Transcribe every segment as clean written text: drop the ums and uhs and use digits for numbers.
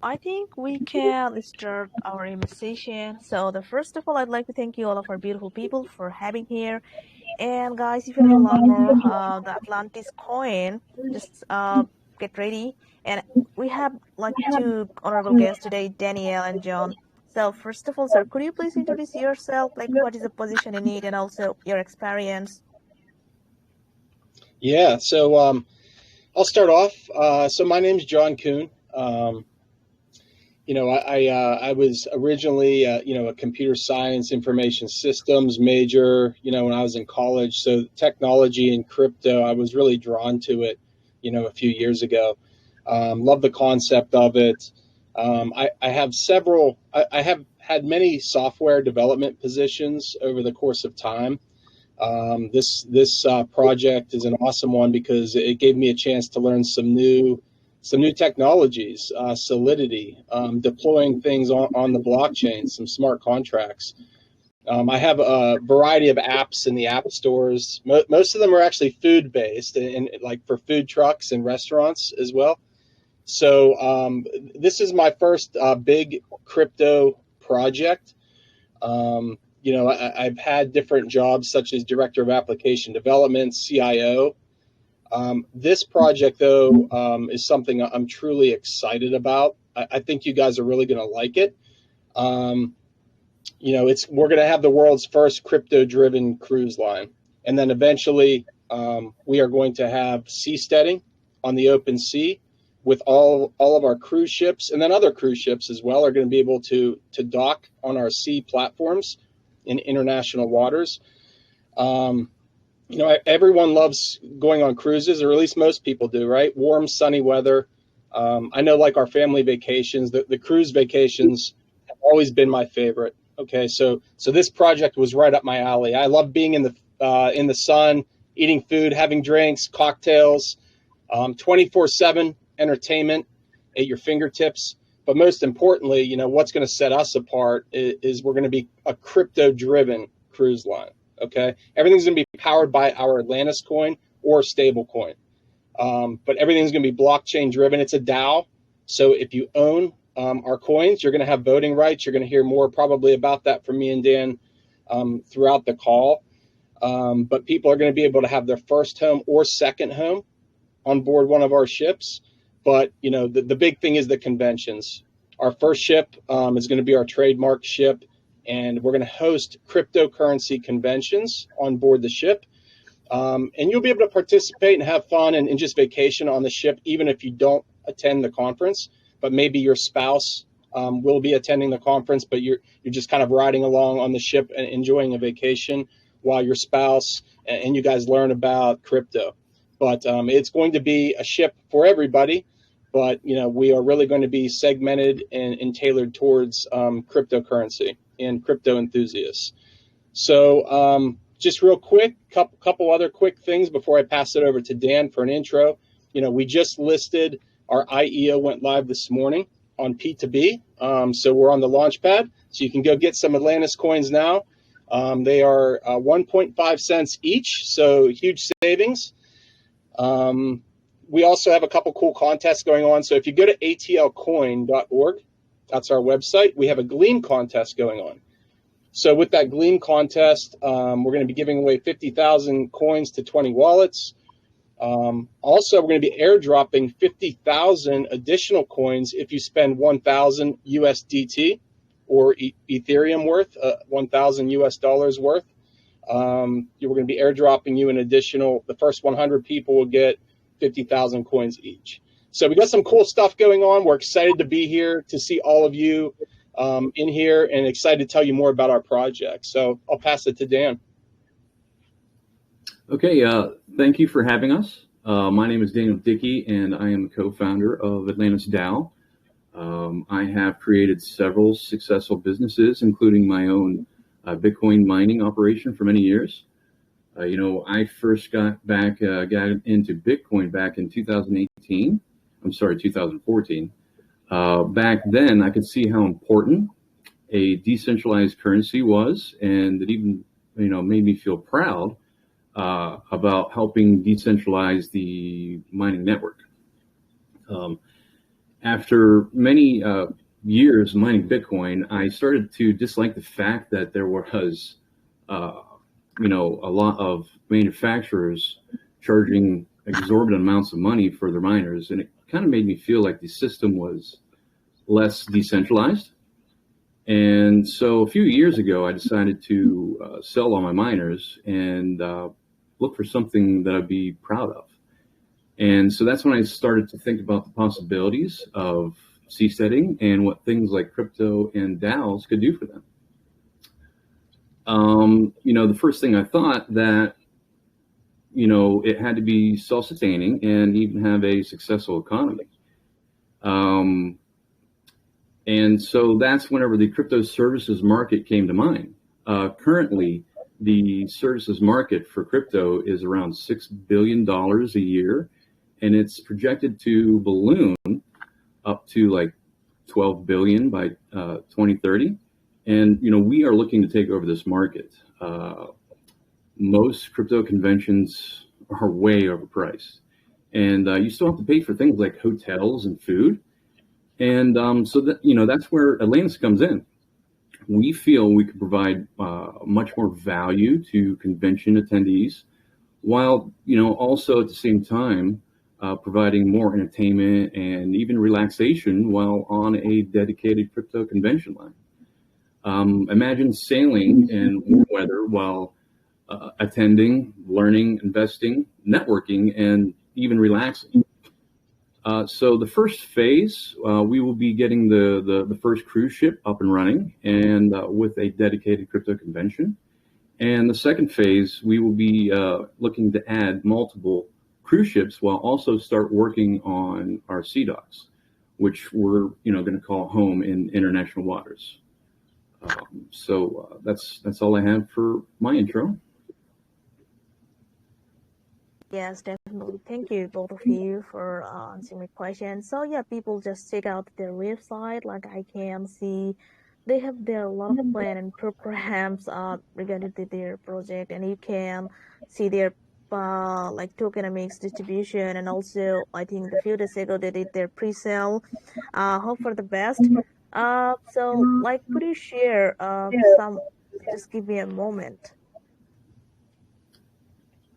I think we can start our session. So the first of all, I'd like to thank you all of our beautiful people for having here. And guys, if you want to learn more the Atlantis coin, just get ready. And we have like two honorable guests today, Danielle and John. So first of all, sir, could you please introduce yourself? Like, what is the position you need, and also your experience? Yeah, so I'll start off. So my name's John Kuhn. I was originally a computer science information systems major. When I was in college, so technology and crypto, I was really drawn to it. A few years ago, love the concept of it. I have several. I have had many software development positions over the course of time. This project is an awesome one because it gave me a chance to learn some new technologies, Solidity, deploying things on the blockchain, some smart contracts. I have a variety of apps in the app stores. Most of them are actually food based, and like for food trucks and restaurants as well. So this is my first big crypto project. I've had different jobs such as director of application development, CIO. This project, though, is something I'm truly excited about. I think you guys are really going to like it. We're going to have the world's first crypto-driven cruise line, and then eventually we are going to have seasteading on the open sea with all of our cruise ships, and then other cruise ships as well are going to be able to dock on our sea platforms in international waters. Everyone loves going on cruises, or at least most people do, right? Warm, sunny weather. I know, like our family vacations, the cruise vacations have always been my favorite. Okay, so this project was right up my alley. I love being in the sun, eating food, having drinks, cocktails, 24/7 entertainment at your fingertips. But most importantly, what's going to set us apart is we're going to be a crypto-driven cruise line. Okay, everything's going to be powered by our Atlantis coin or stable coin, but everything's going to be blockchain driven. It's a DAO, so if you own our coins, you're going to have voting rights. You're going to hear more probably about that from me and Dan throughout the call. But people are going to be able to have their first home or second home on board one of our ships. But the big thing is the conventions. Our first ship is going to be our trademark ship, and we're going to host cryptocurrency conventions on board the ship. And you'll be able to participate and have fun and just vacation on the ship, even if you don't attend the conference. But maybe your spouse will be attending the conference, but you're just kind of riding along on the ship and enjoying a vacation while your spouse and you guys learn about crypto. But it's going to be a ship for everybody. But we are really going to be segmented and tailored towards cryptocurrency and crypto enthusiasts. So just real quick, couple other quick things before I pass it over to Dan for an intro. We just listed our IEO, went live this morning on P2B. So we're on the launch pad. So you can go get some Atlantis coins now. They are 1.5 cents each, so huge savings. We also have a couple cool contests going on. So if you go to atlcoin.org, that's our website, we have a Gleam contest going on. So with that Gleam contest, we're going to be giving away 50,000 coins to 20 wallets. Also, we're going to be airdropping 50,000 additional coins if you spend 1,000 USDT or Ethereum worth, 1,000 US dollars worth. We're going to be airdropping you an additional, the first 100 people will get 50,000 coins each. So we got some cool stuff going on. We're excited to be here to see all of you in here, and excited to tell you more about our project. So I'll pass it to Dan. Okay, thank you for having us. My name is Daniel Dickey, and I am the co-founder of Atlantis DAO. I have created several successful businesses, including my own Bitcoin mining operation for many years. I first got into Bitcoin back in 2014. Back then, I could see how important a decentralized currency was, and it even, made me feel proud about helping decentralize the mining network. after many years mining Bitcoin, I started to dislike the fact that there was, uh, a lot of manufacturers charging exorbitant amounts of money for their miners, and it kind of made me feel like the system was less decentralized. And so a few years ago, I decided to sell all my miners and look for something that I'd be proud of. And so that's when I started to think about the possibilities of seasteading and what things like crypto and DAOs could do for them. The first thing I thought that, it had to be self-sustaining and even have a successful economy. And so that's whenever the crypto services market came to mind. Currently, the services market for crypto is around $6 billion a year, and it's projected to balloon up to like 12 billion by 2030. And, we are looking to take over this market. Most crypto conventions are way overpriced, and you still have to pay for things like hotels and food. And so that, that's where Atlantis comes in. We feel we could provide much more value to convention attendees, while, also at the same time providing more entertainment and even relaxation while on a dedicated crypto convention line. Imagine sailing in warm weather while attending, learning, investing, networking, and even relaxing. So the first phase, we will be getting the first cruise ship up and running and with a dedicated crypto convention. And the second phase, we will be looking to add multiple cruise ships while also start working on our sea docks, which we're going to call home in international waters. So that's all I have for my intro. Yes, definitely. Thank you, both of you, for answering my question. So yeah, people just check out their website. Like I can see, they have their a lot of plan and programs regarding to their project, and you can see their like tokenomics distribution, and also I think the few days ago they did their pre-sale. Hope for the best. So like, could you share some? Just give me a moment.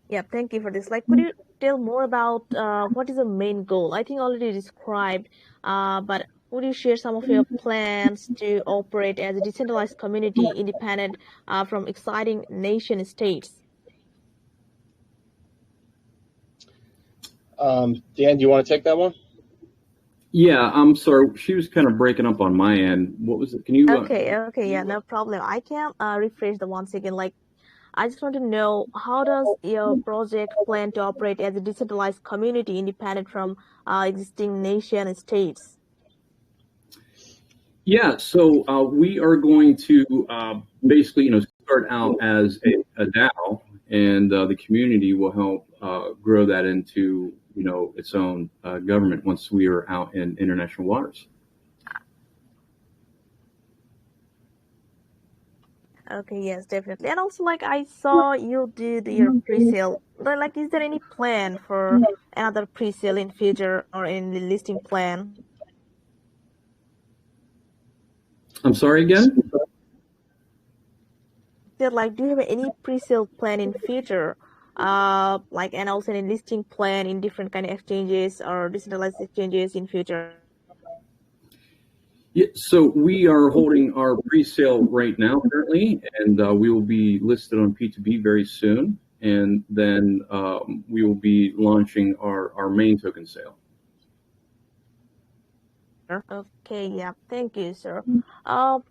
Yeah, thank you for this. Like, could you tell more about what is the main goal? I think already described, but would you share some of your plans to operate as a decentralized community, independent from exciting nation states? Dan, do you want to take that one? Yeah, I'm sorry. She was kind of breaking up on my end. What was it? Can you? Okay, yeah, no problem. I can refresh the once again. Like, I just want to know, how does your project plan to operate as a decentralized community, independent from existing nation states? Yeah, so we are going to basically, start out as a DAO, and the community will help grow that into, its own government once we are out in international waters. Okay, yes, definitely. And also, like, I saw you did your pre-sale. Like, is there any plan for another pre-sale in future or in the listing plan? I'm sorry again? Like, do you have any pre-sale plan in future? Like, and also in listing plan in different kind of exchanges or decentralized exchanges in future? Yeah, so we are holding our pre-sale right now currently, and we will be listed on P2B very soon. And then we will be launching our main token sale. Okay, yeah, thank you, sir.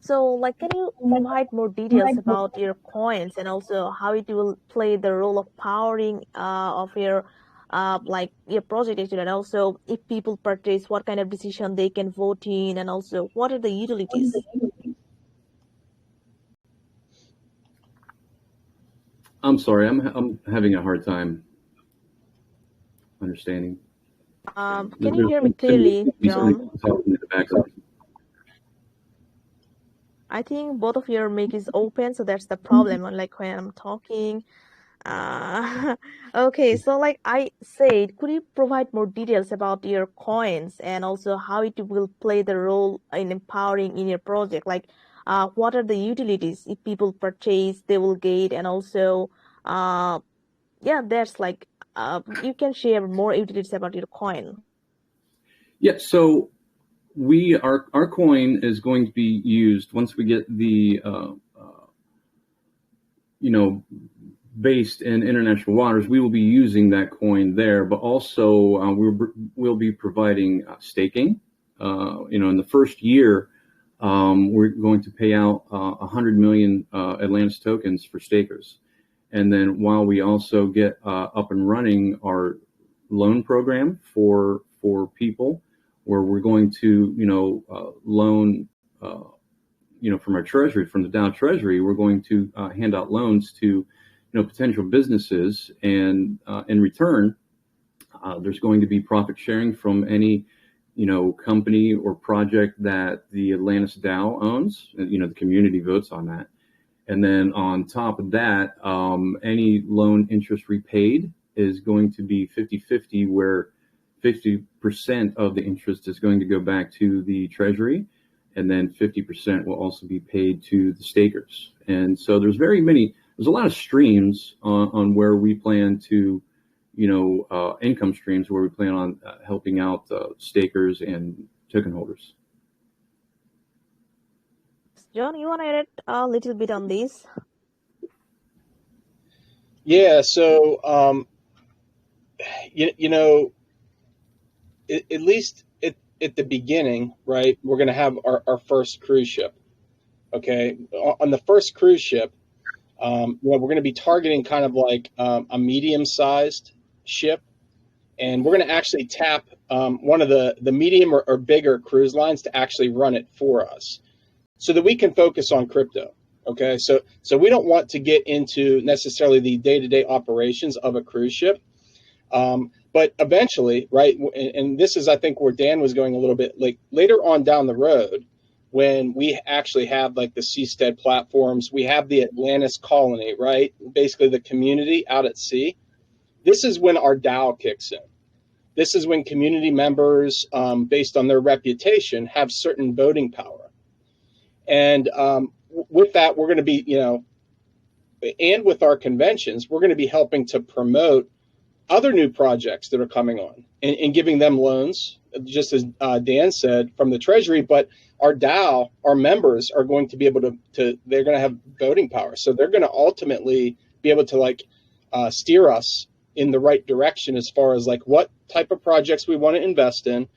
So like, can you provide more details about your coins and also how it will play the role of powering of your like your project actually, and also if people purchase, what kind of decision they can vote in, and also what are the utilities? I'm sorry, I'm having a hard time understanding. Can you hear me clearly, John? Talking in the background. I think both of your mic is open, so that's the problem. Like when I'm talking, Okay, so like I said, could you provide more details about your coins and also how it will play the role in empowering in your project? Like, what are the utilities if people purchase, they will get, and also, yeah, there's like, you can share more utilities about your coin. Yeah, so our coin is going to be used once we get the you know based in international waters. We will be using that coin there, but also we'll be providing staking. In the first year, we're going to pay out 100 million Atlantis tokens for stakers. And then while we also get up and running our loan program for people, where we're going to loan from our treasury, from the Dow Treasury, we're going to hand out loans to potential businesses, and in return, there's going to be profit sharing from any company or project that the Atlantis DAO owns. The community votes on that. And then on top of that, any loan interest repaid is going to be 50-50, where 50% of the interest is going to go back to the treasury, and then 50% will also be paid to the stakers. And so there's a lot of streams on where we plan to, income streams where we plan on helping out stakers and token holders. John, you want to add a little bit on this? Yeah, so at least at the beginning, right, we're going to have our first cruise ship. Okay, on the first cruise ship, we're going to be targeting kind of like a medium-sized ship, and we're going to actually tap one of the medium or bigger cruise lines to actually run it for us, so that we can focus on crypto. Okay, so we don't want to get into necessarily the day-to-day operations of a cruise ship, but eventually, right, and this is, I think, where Dan was going a little bit, like later on down the road, when we actually have like the seastead platforms, we have the Atlantis colony, right, basically the community out at sea. This is when our DAO kicks in. This is when community members, based on their reputation, have certain voting power. And with that, we're going to be, and with our conventions, we're going to be helping to promote other new projects that are coming on, and giving them loans, just as Dan said, from the Treasury. But our DAO, our members, are going to be able to they're going to have voting power. So they're going to ultimately be able to steer us in the right direction as far as like what type of projects we want to invest in,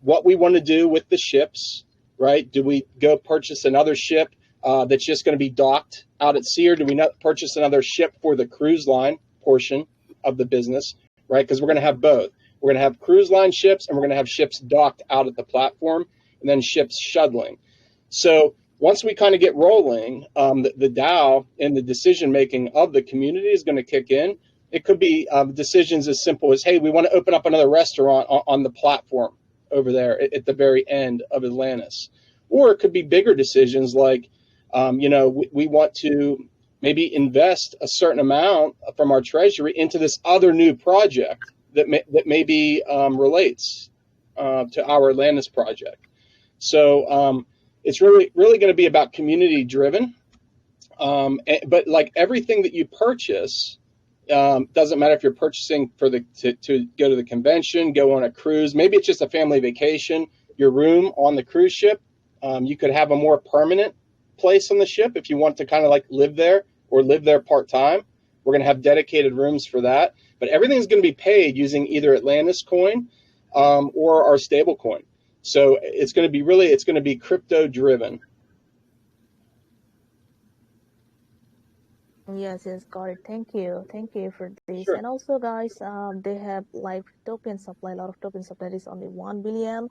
what we want to do with the ships, right? Do we go purchase another ship that's just going to be docked out at sea, or do we not purchase another ship for the cruise line portion of the business, right? Because we're going to have both. We're going to have cruise line ships, and we're going to have ships docked out at the platform, and then ships shuttling. So once we kind of get rolling, the DAO and the decision making of the community is going to kick in. It could be decisions as simple as, hey, we want to open up another restaurant on the platform over there at the very end of Atlantis. Or it could be bigger decisions like, we want to maybe invest a certain amount from our treasury into this other new project that maybe relates to our Atlantis project. So it's really going to be about community driven. But like everything that you purchase, doesn't matter if you're purchasing for to go to the convention, go on a cruise, maybe it's just a family vacation, your room on the cruise ship. You could have a more permanent place on the ship if you want to kind of like live there or live there part-time. We're going to have dedicated rooms for that, but everything's going to be paid using either Atlantis coin or our stable coin. So it's going to be crypto driven. Yes, got it. Thank you for this. Sure. And also, guys, they have like token supply, a lot of token supply is only 1 billion.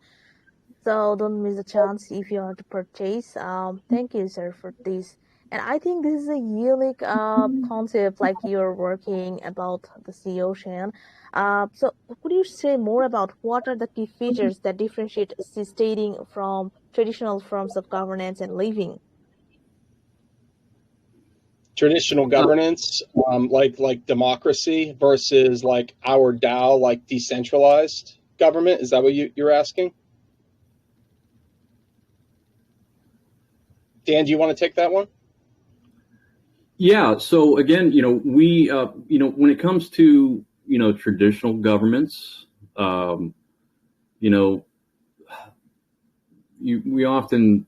So don't miss the chance if you want to purchase. Thank you, sir, for this. And I think this is a unique concept, like you're working about the sea ocean. So could you say more about what are the key features that differentiate sea stating from traditional forms of governance and living? traditional governance, like democracy, versus like our DAO, like decentralized government. Is that what you're asking? Dan, do you want to take that one? Yeah. So again, we, when it comes to, traditional governments, we often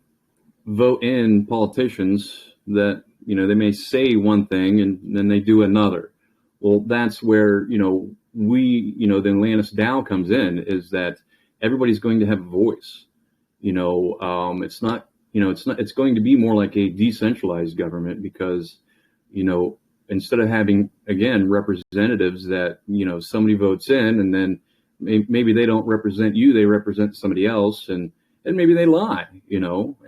vote in politicians that, they may say one thing and then they do another. Well, that's where, the Atlantis DAO comes in, is that everybody's going to have a voice. It's going to be more like a decentralized government, because, instead of having, again, representatives that, somebody votes in and then maybe they don't represent you, they represent somebody else, and maybe they lie,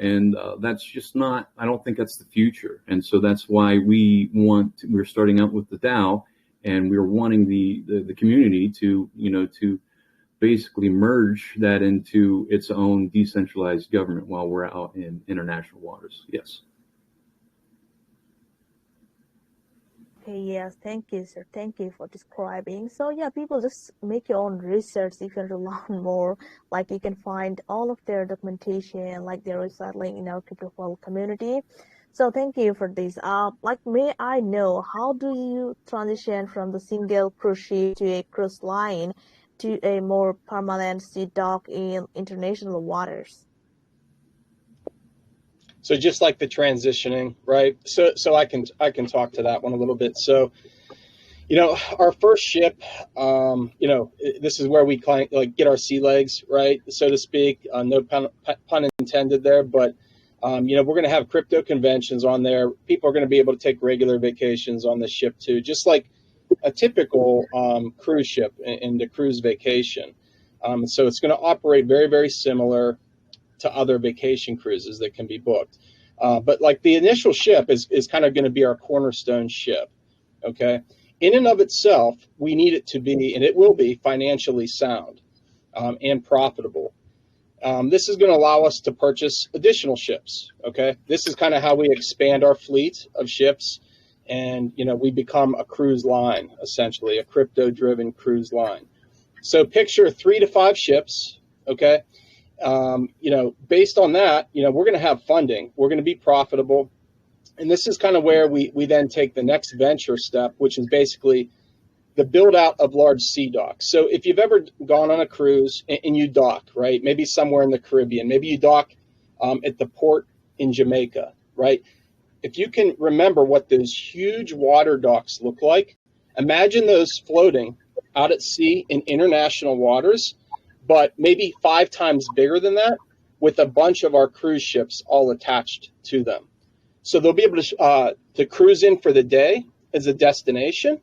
and that's just not, I don't think that's the future. And so that's why we're starting out with the DAO, and we're wanting the community to, to basically merge that into its own decentralized government while we're out in international waters. Yes. Okay, yes, thank you, sir. Thank you for describing. So yeah, people just make your own research if you want to learn more. Like you can find all of their documentation, like they're recycling in our crypto community. So thank you for this. May I know, how do you transition from the single cruise ship to a cruise line to a more permanent sea dock in international waters? So just like the transitioning, right? So I can talk to that one a little bit. So, our first ship, this is where we get our sea legs, right, so to speak. No pun intended there, but we're going to have crypto conventions on there. People are going to be able to take regular vacations on the ship too, just like a typical cruise ship in the cruise vacation. So it's going to operate very, very similar to other vacation cruises that can be booked. But like the initial ship is kind of going to be our cornerstone ship. Okay. In and of itself, we need it to be, and it will be, financially sound and profitable. This is going to allow us to purchase additional ships. Okay. This is kind of how we expand our fleet of ships, and we become a cruise line, essentially a crypto-driven cruise line. So picture 3 to 5 ships. Okay. Based on that, we're going to have funding. We're going to be profitable. And this is kind of where we then take the next venture step, which is basically the build out of large sea docks. So if you've ever gone on a cruise and you dock, right, maybe somewhere in the Caribbean, maybe you dock at the port in Jamaica, right? If you can remember what those huge water docks look like, imagine those floating out at sea in international waters, but maybe 5 times bigger than that, with a bunch of our cruise ships all attached to them. So they'll be able to cruise in for the day as a destination,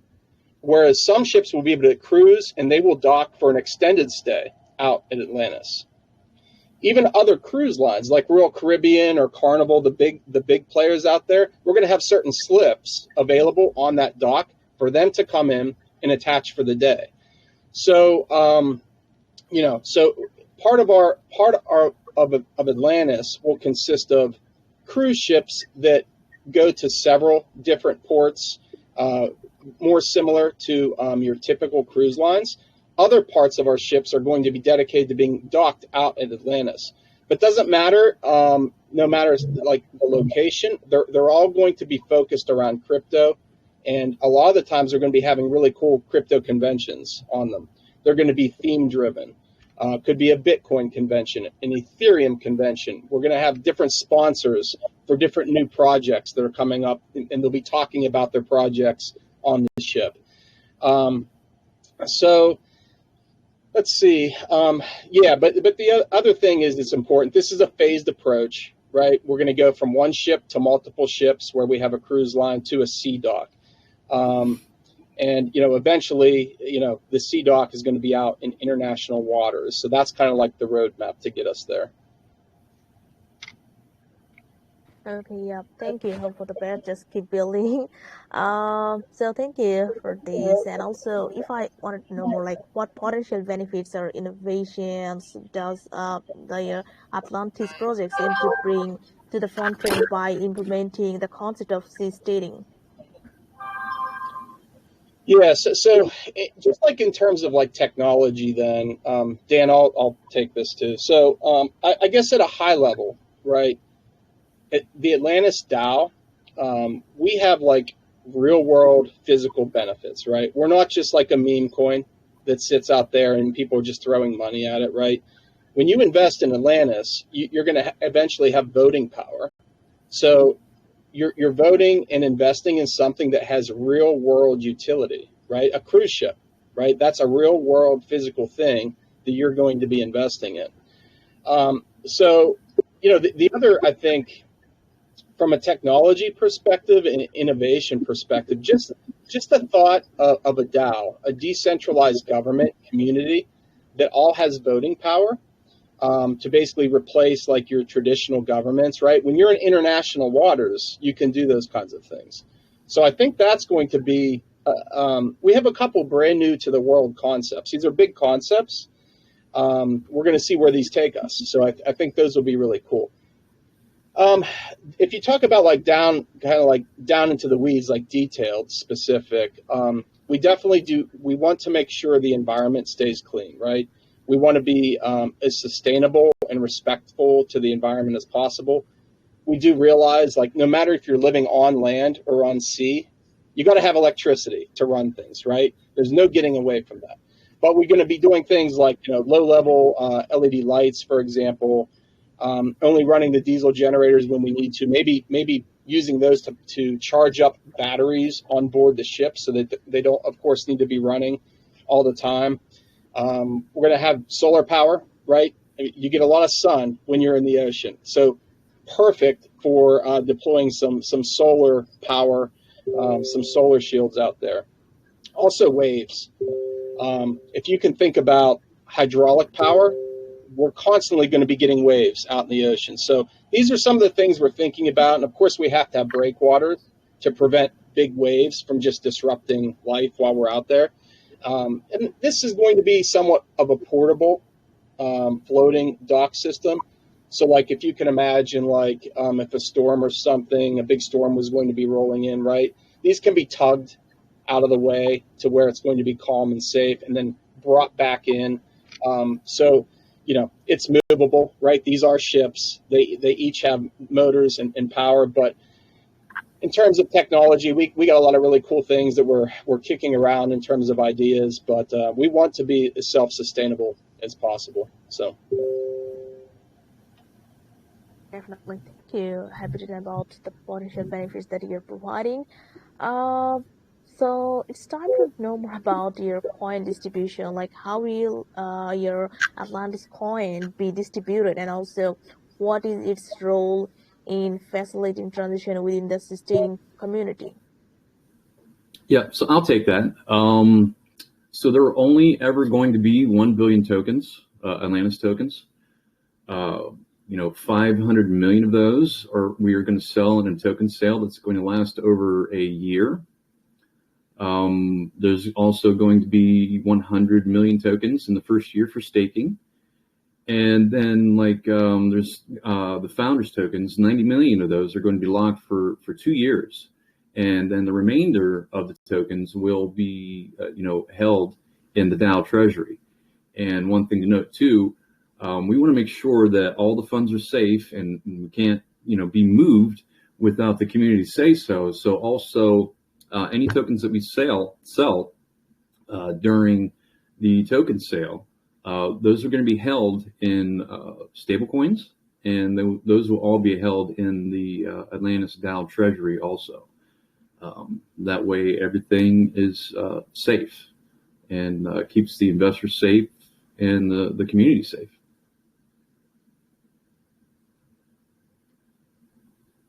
whereas some ships will be able to cruise and they will dock for an extended stay out at Atlantis. Even other cruise lines like Royal Caribbean or Carnival, the big players out there, we're going to have certain slips available on that dock for them to come in and attach for the day. So so part of Atlantis will consist of cruise ships that go to several different ports, more similar to your typical cruise lines. Other parts of our ships are going to be dedicated to being docked out at Atlantis. But doesn't matter, no matter like the location, they're all going to be focused around crypto. And a lot of the times they're going to be having really cool crypto conventions on them. They're going to be theme driven. Could be a Bitcoin convention, an Ethereum convention. We're going to have different sponsors for different new projects that are coming up, and they'll be talking about their projects on the ship. So let's see. But the other thing is, it's important. This is a phased approach, right? We're going to go from one ship to multiple ships where we have a cruise line to a sea dock. And, eventually, the sea dock is going to be out in international waters. So that's kind of like the roadmap to get us there. Okay, yeah, thank you. Hope for the best. Just keep building. So thank you for this. And also, if I wanted to know more, like what potential benefits or innovations does the Atlantis projects aim to bring to the front end by implementing the concept of sea steering? Yeah, just like in terms of like technology, then Dan, I'll take this too. So I guess at a high level, right? At the Atlantis DAO, we have like real world physical benefits, right? We're not just like a meme coin that sits out there and people are just throwing money at it, right? When you invest in Atlantis, you're going to eventually have voting power. So you're voting and investing in something that has real world utility, right? A cruise ship, right? That's a real world physical thing that you're going to be investing in. The other, I think, from a technology perspective and innovation perspective, just the thought of a DAO, a decentralized government community that all has voting power, to basically replace like your traditional governments, right? When you're in international waters, you can do those kinds of things. So I think that's going to be, we have a couple brand new to the world concepts. These are big concepts. We're going to see where these take us. So I think those will be really cool. If you talk about like down into the weeds, like detailed, specific, we definitely we want to make sure the environment stays clean, right? We want to be as sustainable and respectful to the environment as possible. We do realize, like, no matter if you're living on land or on sea, you got to have electricity to run things, right? There's no getting away from that. But we're going to be doing things like, low-level LED lights, for example, only running the diesel generators when we need to, maybe using those to charge up batteries on board the ship so that they don't, of course, need to be running all the time. We're going to have solar power, right? You get a lot of sun when you're in the ocean. So perfect for deploying some solar power, some solar shields out there. Also waves. If you can think about hydraulic power, we're constantly going to be getting waves out in the ocean. So these are some of the things we're thinking about. And of course, we have to have breakwaters to prevent big waves from just disrupting life while we're out there. And this is going to be somewhat of a portable floating dock system. So like if you can imagine, like if a storm or something, a big storm was going to be rolling in, right? These can be tugged out of the way to where it's going to be calm and safe and then brought back in. It's movable, right? These are ships. They each have motors and power, but in terms of technology, we got a lot of really cool things that we're kicking around in terms of ideas, but we want to be as self-sustainable as possible. So Definitely. Thank you. Happy to know about the potential benefits that you're providing. So it's time to know more about your coin distribution, like how will your Atlantis coin be distributed, and also what is its role in facilitating transition within the sustaining community? Yeah, so I'll take that. So there are only ever going to be 1 billion tokens, Atlantis tokens. 500 million of those we are going to sell in a token sale that's going to last over a year. There's also going to be 100 million tokens in the first year for staking. And then there's the founders tokens, 90 million of those are going to be locked for 2 years. And then the remainder of the tokens will be, held in the DAO treasury. And one thing to note too, we want to make sure that all the funds are safe and we can't, be moved without the community say so. So also, any tokens that we sell during the token sale, those are going to be held in stable coins, and those will all be held in the Atlantis DAO treasury also. That way everything is safe and keeps the investors safe and the community safe.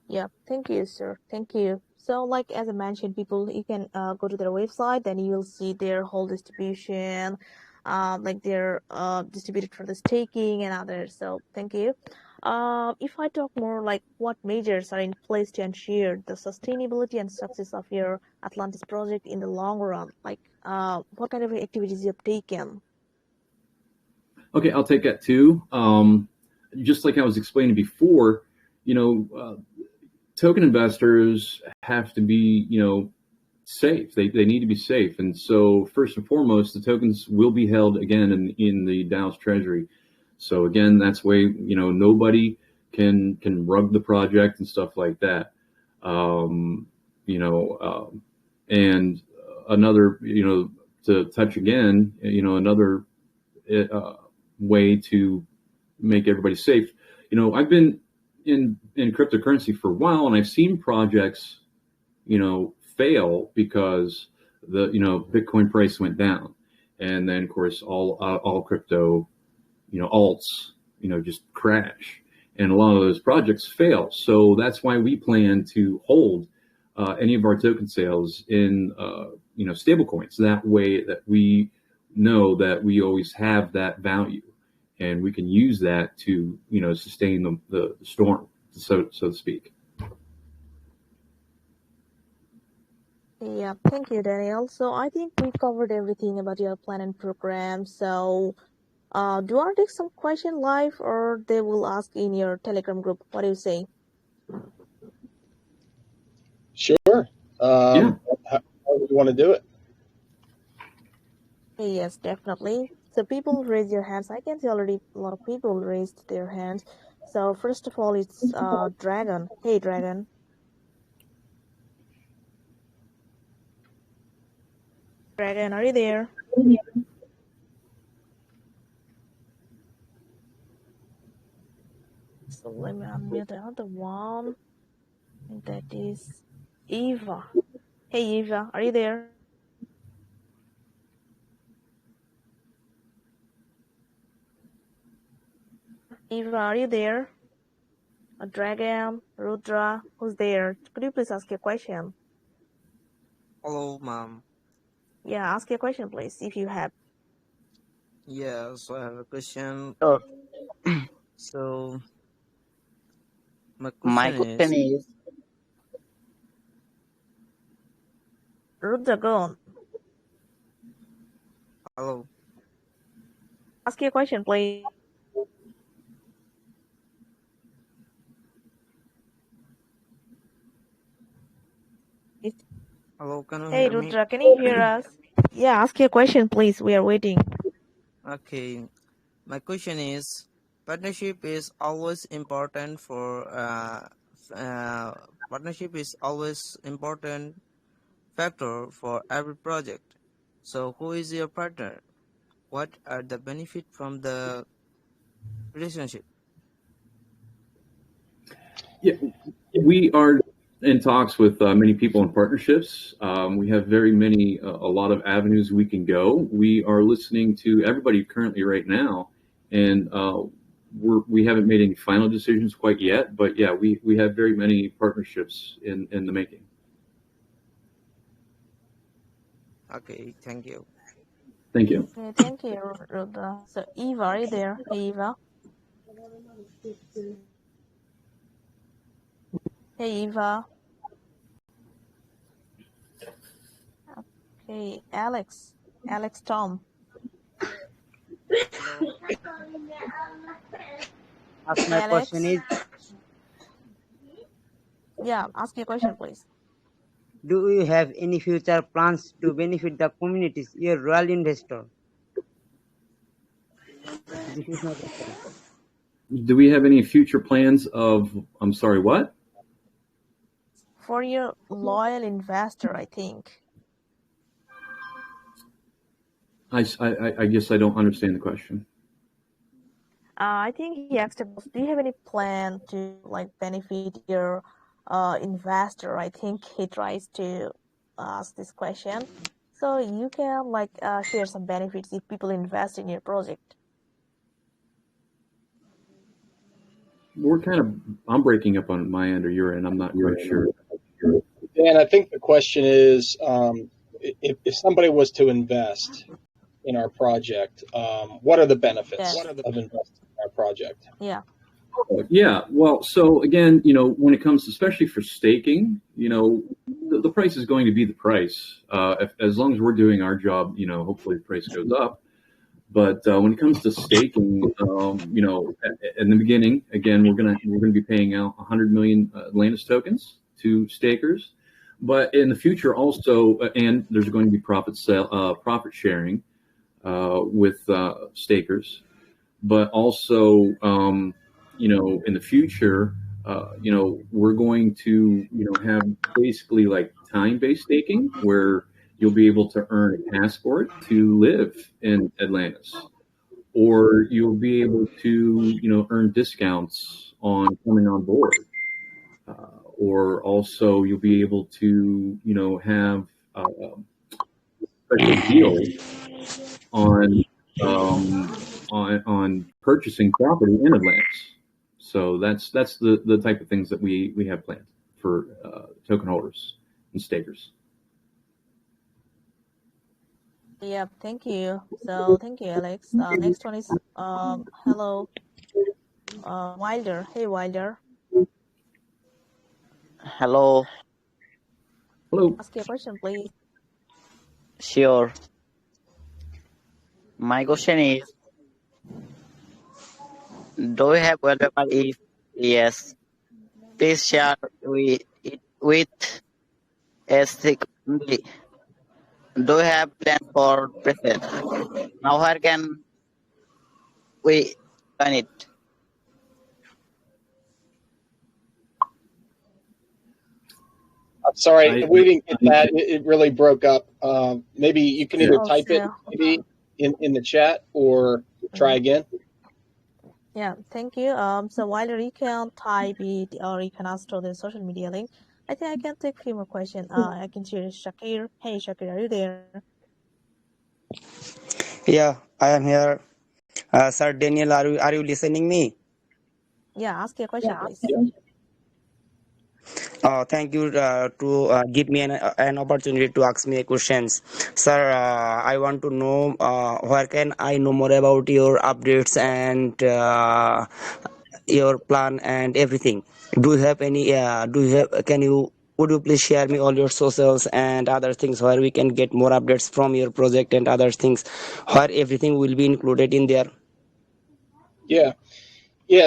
Yeah, thank you, sir. Thank you. So, like as I mentioned, people, you can go to their website, then you will see their whole distribution, like they're distributed for the staking and others. So, thank you. If I talk more like what measures are in place to ensure the sustainability and success of your Atlantis project in the long run, like what kind of activities you have taken? Okay, I'll take that too. Just like I was explaining before, token investors have to be, safe. They need to be safe. And so first and foremost, the tokens will be held again in the DAO's treasury. So again, that's way, nobody can rug the project and stuff like that. And another, to touch again, another way to make everybody safe. I've been in cryptocurrency for a while, and I've seen projects, fail because the Bitcoin price went down, and then of course all crypto alts just crash, and a lot of those projects fail. So that's why we plan to hold any of our token sales in stable coins. That way that we know that we always have that value, and we can use that to sustain the storm, so to speak. Yeah, thank you, Daniel. So I think we covered everything about your plan and program. So do you want to take some question live, or they will ask in your Telegram group? What do you say? Sure. Yeah. How do you want to do it? Yes, definitely. So people raise your hands. I can see already a lot of people raised their hands. So first of all, it's Dragon. Hey, Dragon. Dragon, are you there? So let me unmute another one. And that is Eva. Hey, Eva, are you there? Eva, are you there? A Dragon, Rudra, who's there? Could you please ask your question? Hello, ma'am. Yeah, ask your question, please, if you have. Yeah, so I have a question. So So my my question question is, is, Rudra, go on. hello. Ask your question, please. Hello, can you Hey, hear me? Rudra, can you hear us? Yeah, ask your question, please. We are waiting. Okay. My question is, partnership is always important for partnership is always important factor for every project. So who is your partner? What are the benefit from the relationship? Yeah, we are in talks with many people in partnerships. We have a lot of avenues we can go. We are listening to everybody currently right now, and we haven't made any final decisions quite yet. But yeah, we have very many partnerships in the making. Okay, thank you. Thank you. Okay, thank you, Rudra. So, Eva, are you there? Hey, Eva. Hey, Eva. Okay, Alex. Alex Tom. Hello. ask Hey, my Alex. question is, Yeah, ask your question, please. do you have any future plans to benefit the communities? You're a real investor. This is my question. Do we have any future plans of? I'm sorry, what? For your loyal investor, I think. I guess I don't understand the question. I think he asked about, do you have any plan to benefit your investor? I think he tries to ask this question. So you can share some benefits if people invest in your project. I'm breaking up on my end or your end. I'm not quite sure. Dan, I think the question is, if somebody was to invest in our project, what are the benefits Yes. of investing in our project? Yeah. Yeah. Well, so again, when it comes, especially for staking, the price is going to be the price. As long as we're doing our job, hopefully the price goes up. But when it comes to staking, in the beginning, again, we're gonna be paying out 100 million Atlantis tokens to stakers. But in the future also, and there's going to be profit sharing with stakers. But also, in the future, we're going to, have basically like time-based staking where you'll be able to earn a passport to live in Atlantis, or you'll be able to, earn discounts on coming on board, or also you'll be able to, have special deals on on purchasing property in Atlantis. So that's the type of things that we have planned for token holders and stakers. Yep, thank you. So thank you, Alex. Next one is hello, Wilder. Hey, Wilder. Hello, Hello. Ask your question, please. sure. My question is, do you have wallpaper? If yes, please share it with us secondly. Do you have plan for present? Now where can we find it? I'm sorry, we didn't get that. It really broke up. Maybe you can either type it maybe in the chat or try again. Yeah, thank you. So Wilder, you can type it or you can ask to the social media link. I think I can take a few more questions. I can share Shakir. Hey, Shakir, are you there? Yeah, I am here. Sir Daniel, are you listening me? Yeah, ask your question, please. Thank you to give me an opportunity to ask me questions. Sir, I want to know where can I know more about your updates and your plan and everything. Do you have any? Do you have? Can you? Would you please share me all your socials and other things where we can get more updates from your project and other things, where everything will be included in there? Yeah.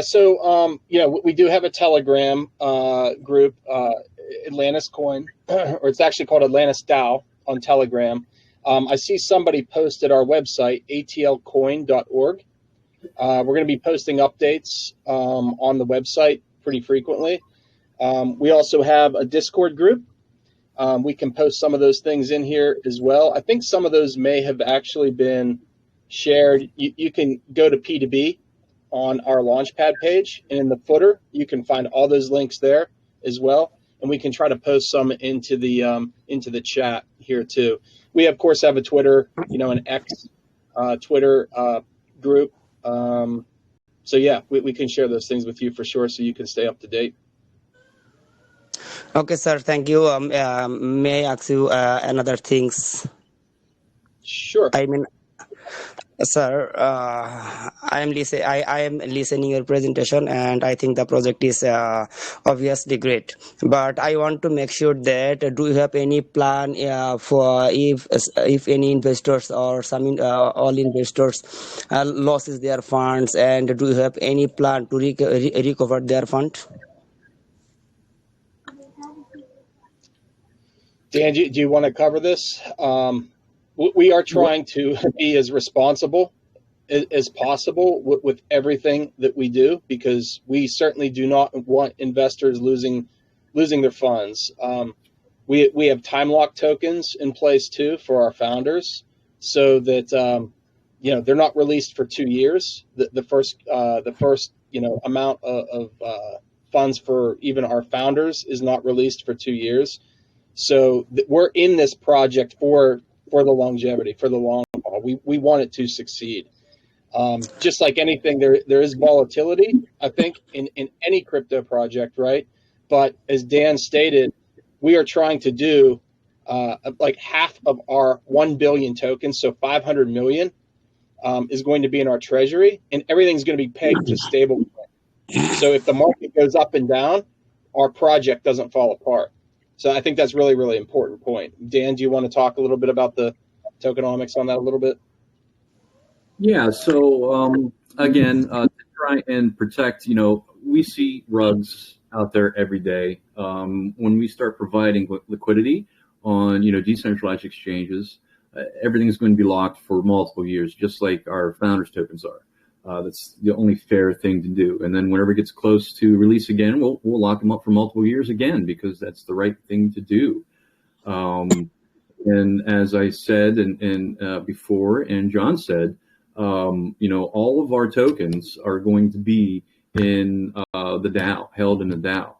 So, we do have a Telegram group, Atlantis Coin, or it's actually called Atlantis DAO on Telegram. I see somebody posted our website, atlcoin.org. We're going to be posting updates on the website pretty frequently. We also have a Discord group. We can post some of those things in here as well. I think some of those may have actually been shared. You can go to P2B on our Launchpad page, and in the footer, you can find all those links there as well. And we can try to post some into the chat here too. We of course have a Twitter, an X Twitter group. So yeah, we can share those things with you for sure, so you can stay up to date. Okay, sir. Thank you. May I ask you another things? Sure. I mean, sir, I am listening your presentation, and I think the project is obviously great. But I want to make sure that do you have any plan for if any investors or all investors losses their funds, and do you have any plan to recover their fund? Dan, do you want to cover this? We are trying to be as responsible as possible with everything that we do, because we certainly do not want investors losing their funds. We have time lock tokens in place too for our founders, so that they're not released for 2 years. The first amount of funds for even our founders is not released for 2 years. So we're in this project for the longevity, for the long haul. We want it to succeed. Just like anything, there is volatility, I think, in any crypto project, right? But as Dan stated, we are trying to do like half of our 1 billion tokens, so 500 million is going to be in our treasury, and everything's going to be pegged to stable. So if the market goes up and down, our project doesn't fall apart. So I think that's really, really important point. Dan, do you want to talk a little bit about the tokenomics on that a little bit? Yeah. So again, to try and protect, we see rugs out there every day. When we start providing liquidity on, decentralized exchanges, everything's going to be locked for multiple years, just like our founders tokens are. That's the only fair thing to do. And then whenever it gets close to release again, we'll lock them up for multiple years again, because that's the right thing to do. And as I said and before, and John said, all of our tokens are going to be in the DAO, held in the DAO.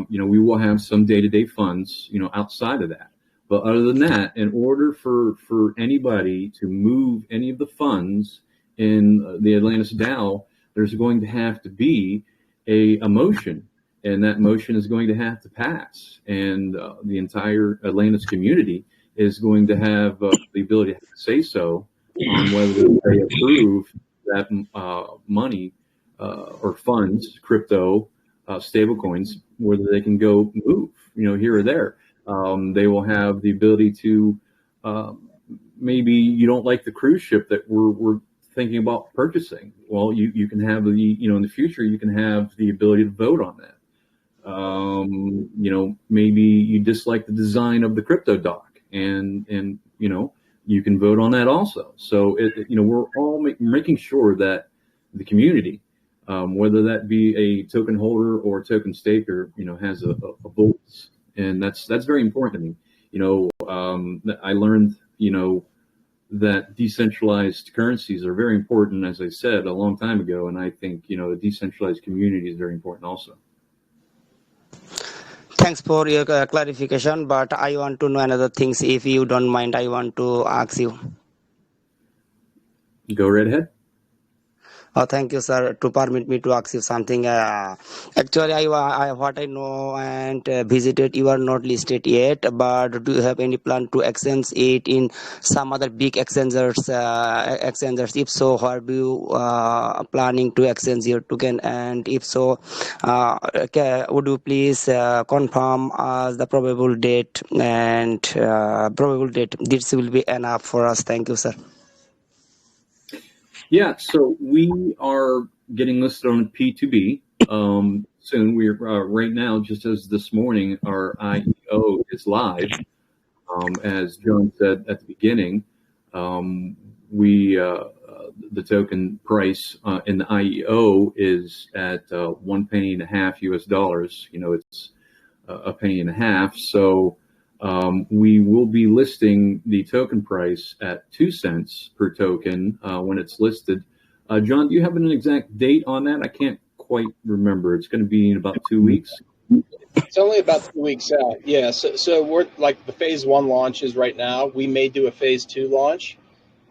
We will have some day-to-day funds, outside of that. But other than that, in order for anybody to move any of the funds in the Atlantis DAO, there's going to have to be a motion, and that motion is going to have to pass. And the entire Atlantis community is going to have the ability to say so on whether they approve that money or funds, crypto, stablecoins, whether they can go move, here or there. They will have the ability to, maybe you don't like the cruise ship that we're thinking about purchasing. Well, you can have in the future, you can have the ability to vote on that. Maybe you dislike the design of the crypto doc, and you can vote on that also. So we're all making sure that the community, whether that be a token holder or a token staker, has a voice, and that's very important to me. I learned that decentralized currencies are very important, as I said a long time ago, and I think a decentralized community is very important also. Thanks for your clarification, but I want to know another things. If you don't mind, I want to ask you. Go right ahead. Thank you, sir, to permit me to ask you something. Actually, I what I know and visited, you are not listed yet, but do you have any plan to exchange it in some other big exchangers? If so, where do you planning to exchange your token? And if so, would you please confirm the probable date and probable date? This will be enough for us. Thank you, sir. Yeah, so we are getting listed on P2B soon. We're right now, just as this morning, our IEO is live. As John said at the beginning, the token price in the IEO is at 1.5 pennies US dollars. It's a penny and a half. So we will be listing the token price at 2 cents per token when it's listed. John, do you have an exact date on that? I can't quite remember. It's going to be in about 2 weeks. It's only about 2 weeks out. Yeah. So we're like the phase 1 launches right now. We may do a phase 2 launch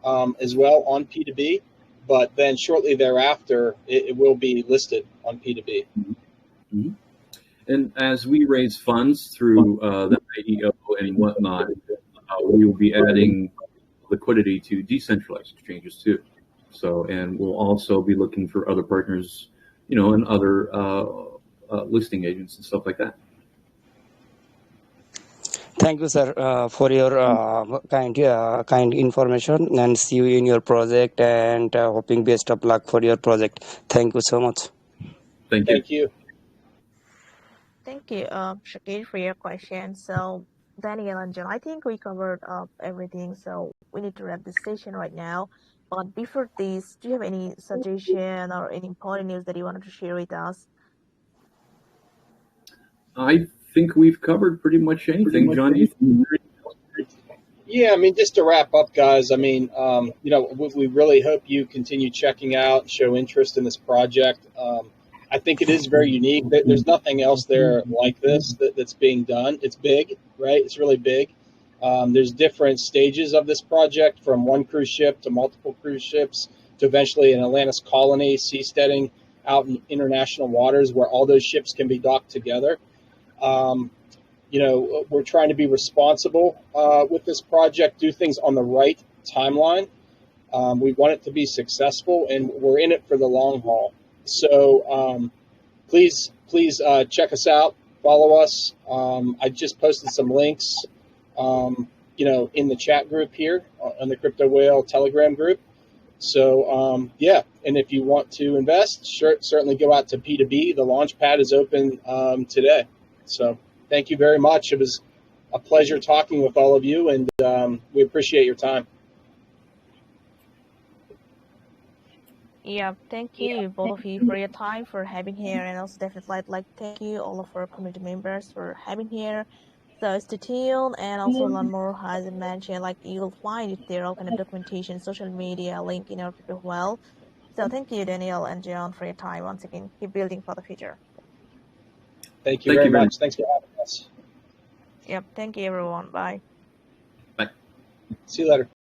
as well on P2B, but then shortly thereafter, it will be listed on P2B. Mm-hmm. And as we raise funds through the IEO and whatnot, we will be adding liquidity to decentralized exchanges too. So, and we'll also be looking for other partners, and other listing agents and stuff like that. Thank you, sir, for your kind information, and see you in your project, and hoping best of luck for your project. Thank you so much. Thank you. Thank you. Thank you, Shakir, for your question. So, Daniel and John, I think we covered everything. So we need to wrap this session right now. But before this, do you have any suggestion or any important news that you wanted to share with us? I think we've covered pretty much anything, John. Yeah, just to wrap up, guys, we really hope you continue checking out and show interest in this project. I think it is very unique. There's nothing else there like this that's being done. It's big, right? It's really big. There's different stages of this project, from one cruise ship to multiple cruise ships to eventually an Atlantis colony seasteading out in international waters where all those ships can be docked together. We're trying to be responsible with this project, do things on the right timeline. We want it to be successful, and we're in it for the long haul. So please check us out, follow us. I just posted some links, in the chat group here on the Crypto Whale Telegram group. So yeah, and if you want to invest, certainly go out to P2B. The launch pad is open today. So thank you very much. It was a pleasure talking with all of you, and we appreciate your time. Yeah, thank you both of you for your time, for having here, and also definitely I'd like to thank you all of our community members for having here. So stay tuned and also learn more. As I mentioned, like you'll find it there all kind of documentation, social media link in our people as well. So thank you, Daniel and John, for your time once again. Keep building for the future. Thank you Thank very you very much. Thanks for having us. Yep, thank you everyone. Bye. much. Bye. See you later.